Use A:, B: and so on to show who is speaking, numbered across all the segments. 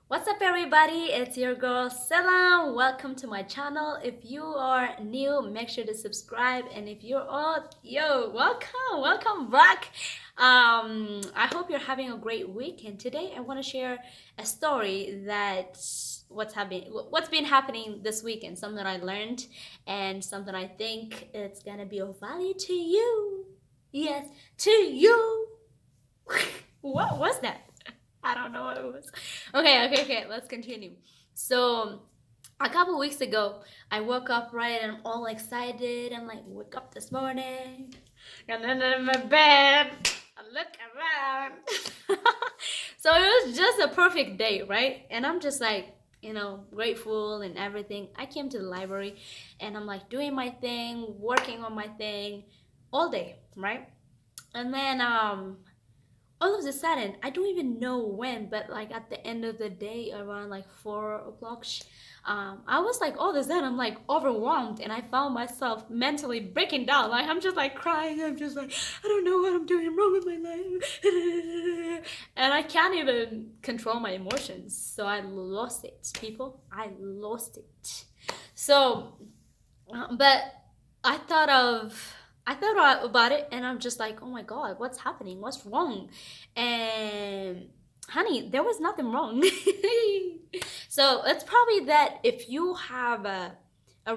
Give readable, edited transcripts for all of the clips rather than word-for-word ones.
A: What's up, everybody? It's your girl Selam. Welcome to my channel. If you are new, make sure to subscribe. And if you're old, welcome back. I hope you're having a great week. And today I want to share a story that what's been happening this weekend, something I learned and something I think it's gonna be of value to you. Yes, to you. What was that? I don't know what it was. Okay. Let's continue. So, a couple weeks ago, I woke up right and I'm all excited. I'm like, wake up this morning, and then in my bed, I look around. So it was just a perfect day, right? And I'm just like, grateful and everything. I came to the library, and I'm like doing my thing, working on my thing, all day, right? And then all of a sudden, I don't even know when, but like at the end of the day, around like 4 o'clock, I was like, all of a sudden, I'm like overwhelmed, and I found myself mentally breaking down. Like I'm just like crying. I'm just like, I don't know what I'm doing wrong with my life, and I can't even control my emotions. So I lost it, people. I lost it. So but I thought of about it, and I'm just like, oh my god, what's happening? What's wrong? And honey, there was nothing wrong. So it's probably that if you have a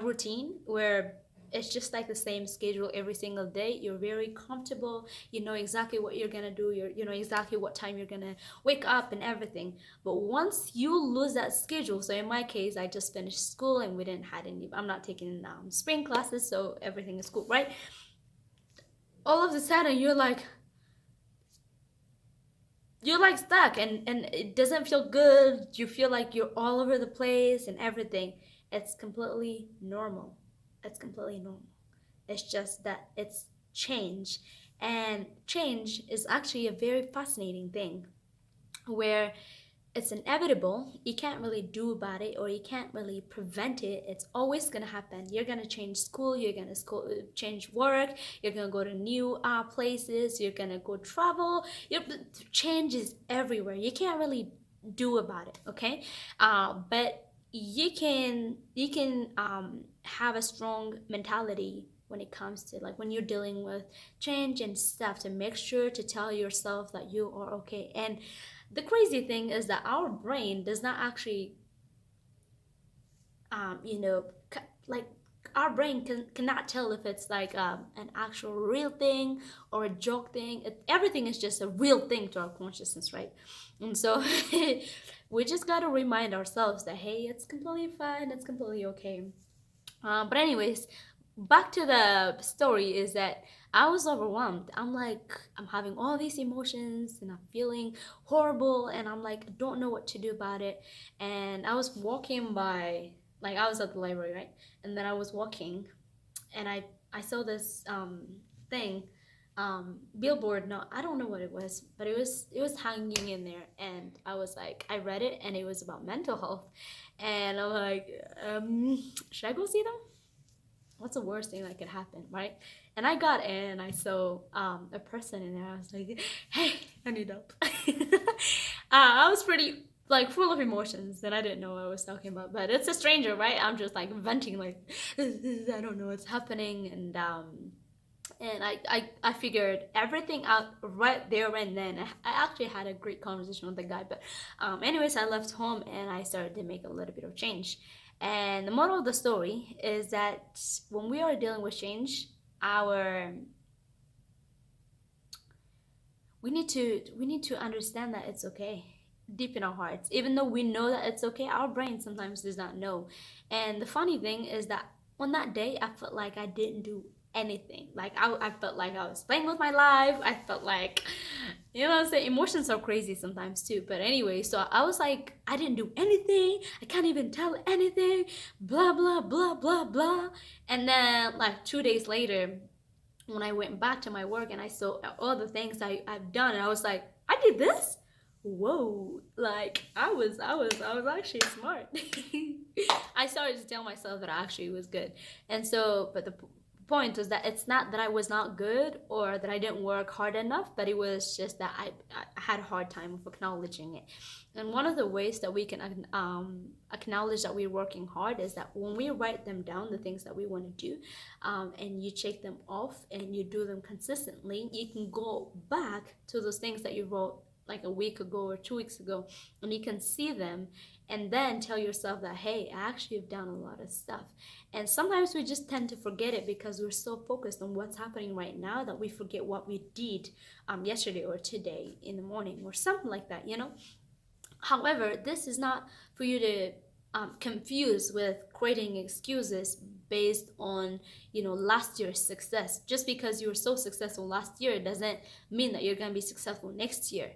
A: routine where it's just like the same schedule every single day, you're very comfortable, you know exactly what you're gonna do, you know exactly what time you're gonna wake up and everything. But once you lose that schedule, so in my case, I just finished school and we didn't had any, I'm not taking spring classes, so everything is cool, right? All of a sudden you're like stuck, and it doesn't feel good. You feel like you're all over the place and everything. It's completely normal. It's completely normal. It's just that it's change, and change is actually a very fascinating thing where it's inevitable. You can't really do about it, or you can't really prevent it. It's always gonna happen. You're gonna change school, you're gonna change work, you're gonna go to new places, you're gonna go travel. Change is everywhere. You can't really do about it, okay? But you can have a strong mentality when it comes to, like, when you're dealing with change and stuff, to make sure to tell yourself that you are okay. And the crazy thing is that our brain does not actually, like, our brain cannot tell if it's like an actual real thing or a joke thing. Everything is just a real thing to our consciousness, right? And so we just got to remind ourselves that, hey, it's completely fine, it's completely okay. But anyways, back to the story is that I was overwhelmed. I'm like, I'm having all these emotions and I'm feeling horrible, and I'm like, I don't know what to do about it. And I was walking by, like, I was at the library, right? And then I was walking, and I saw this thing, billboard. No, I don't know what it was, but it was hanging in there, and I was like, I read it, and it was about mental health, and I'm like, should I go see them? What's the worst thing that could happen, right? And I got in, I saw a person in there. I was like, hey, I need help. I was pretty, like, full of emotions, and I didn't know what I was talking about. But it's a stranger, right? I'm just like venting, like, I don't know what's happening. And I figured everything out right there and then. I actually had a great conversation with the guy. But anyways, I left home and I started to make a little bit of change. And the moral of the story is that when we are dealing with change, our we need to understand that it's okay deep in our hearts. Even though we know that it's okay, our brain sometimes does not know. And the funny thing is that on that day, I felt like I didn't do anything. Like I felt like I was playing with my life. I felt like, what I'm saying, emotions are crazy sometimes too. But anyway, so I was like, I didn't do anything. I can't even tell anything. Blah blah blah blah blah. And then like 2 days later, when I went back to my work and I saw all the things I've done, and I was like, I did this? Whoa, like I was actually smart. I started to tell myself that I actually was good. And so, but the point was that it's not that I was not good or that I didn't work hard enough, but it was just that I had a hard time of acknowledging it. And one of the ways that we can acknowledge that we're working hard is that when we write them down, the things that we want to do, and you check them off and you do them consistently, you can go back to those things that you wrote like a week ago or 2 weeks ago, and you can see them and then tell yourself that, hey, I actually have done a lot of stuff. And sometimes we just tend to forget it because we're so focused on what's happening right now that we forget what we did yesterday or today in the morning or something like that, you know. However, this is not for you to confuse with creating excuses based on, you know, last year's success. Just because you were so successful last year doesn't mean that you're going to be successful next year.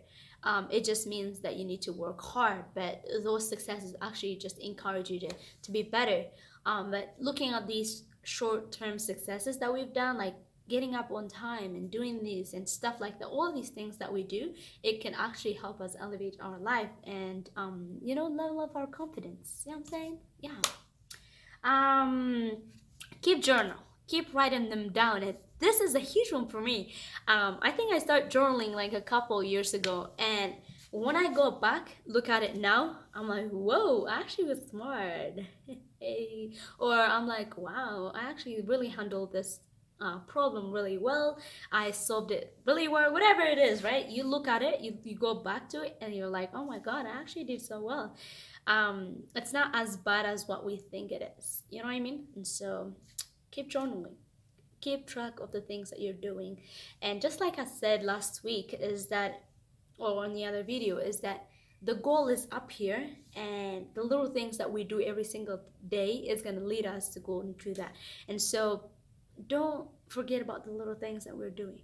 A: It just means that you need to work hard, but those successes actually just encourage you to be better. But looking at these short-term successes that we've done, like getting up on time and doing these and stuff like that, all these things that we do, it can actually help us elevate our life and, you know, level up our confidence. You know what I'm saying? Yeah. Keep journal, keep writing them down. This is a huge one for me. I think I started journaling like a couple years ago, and when I go back look at it now, I'm like, whoa, I actually was smart. Hey. Or I'm like, wow, I actually really handled this problem really well. I solved it really well. Whatever it is, right? You look at it, you go back to it, and you're like, oh my god, I actually did so well. It's not as bad as what we think it is. You know what I mean? And so keep journaling, keep track of the things that you're doing. And just like I said last week, is that, or on the other video, is that the goal is up here, and the little things that we do every single day is going to lead us to go and do that. And so don't forget about the little things that we're doing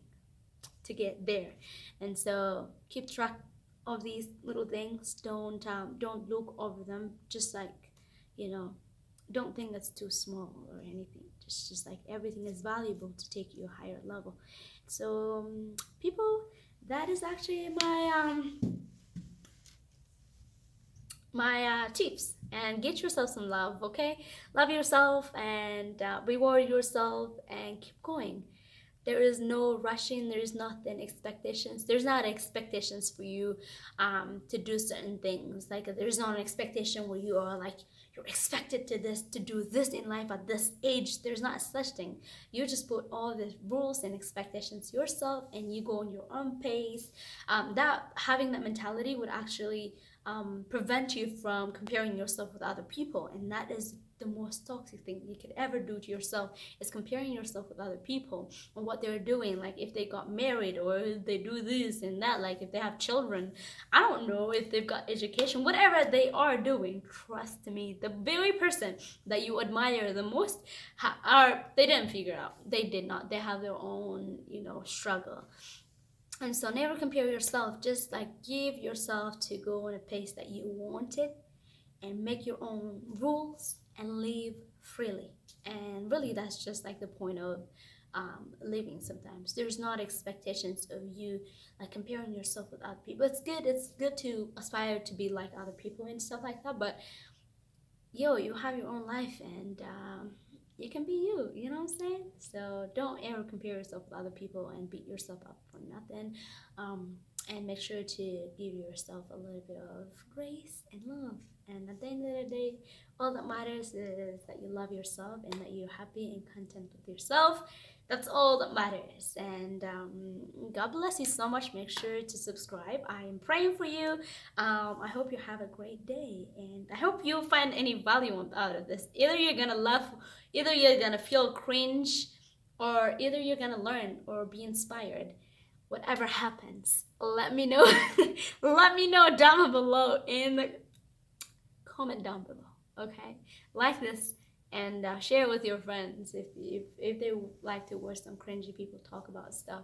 A: to get there. And so keep track of these little things. Don't look over them. Just like, you know, don't think that's too small or anything. Just like everything is valuable to take you a higher level. So people, that is actually my tips. And get yourself some love, okay? Love yourself and reward yourself and keep going. There is no rushing, there is nothing expectations. There's not expectations for you to do certain things. Like there's not an expectation where you are like, you're expected to do this in life at this age. There's not such thing. You just put all the rules and expectations yourself, and you go on your own pace. That having that mentality would actually prevent you from comparing yourself with other people, and that is the most toxic thing you could ever do to yourself, is comparing yourself with other people and what they're doing. Like if they got married, or if they do this and that, like if they have children, I don't know, if they've got education, whatever they are doing, trust me, the very person that you admire the most they didn't figure out. They did not. They have their own, you know, struggle. And so never compare yourself. Just like give yourself to go on a pace that you want it, and make your own rules and live freely. And really, that's just like the point of living. Sometimes there's not expectations of you like comparing yourself with other people. It's good to aspire to be like other people and stuff like that, but you have your own life, and you can be you know what I'm saying? So don't ever compare yourself with other people and beat yourself up for nothing. And make sure to give yourself a little bit of grace and love. And at the end of the day, all that matters is that you love yourself and that you're happy and content with yourself. That's all that matters. And God bless you so much. Make sure to subscribe. I am praying for you. I hope you have a great day, and I hope you find any value out of this. Either you're gonna laugh, either you're gonna feel cringe, or either you're gonna learn or be inspired. Whatever happens, let me know. Let me know down below in the comment down below. Okay, like this and share with your friends if they like to watch some cringy people talk about stuff.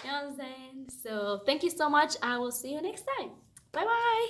A: You know what I'm saying? So thank you so much. I will see you next time. Bye bye.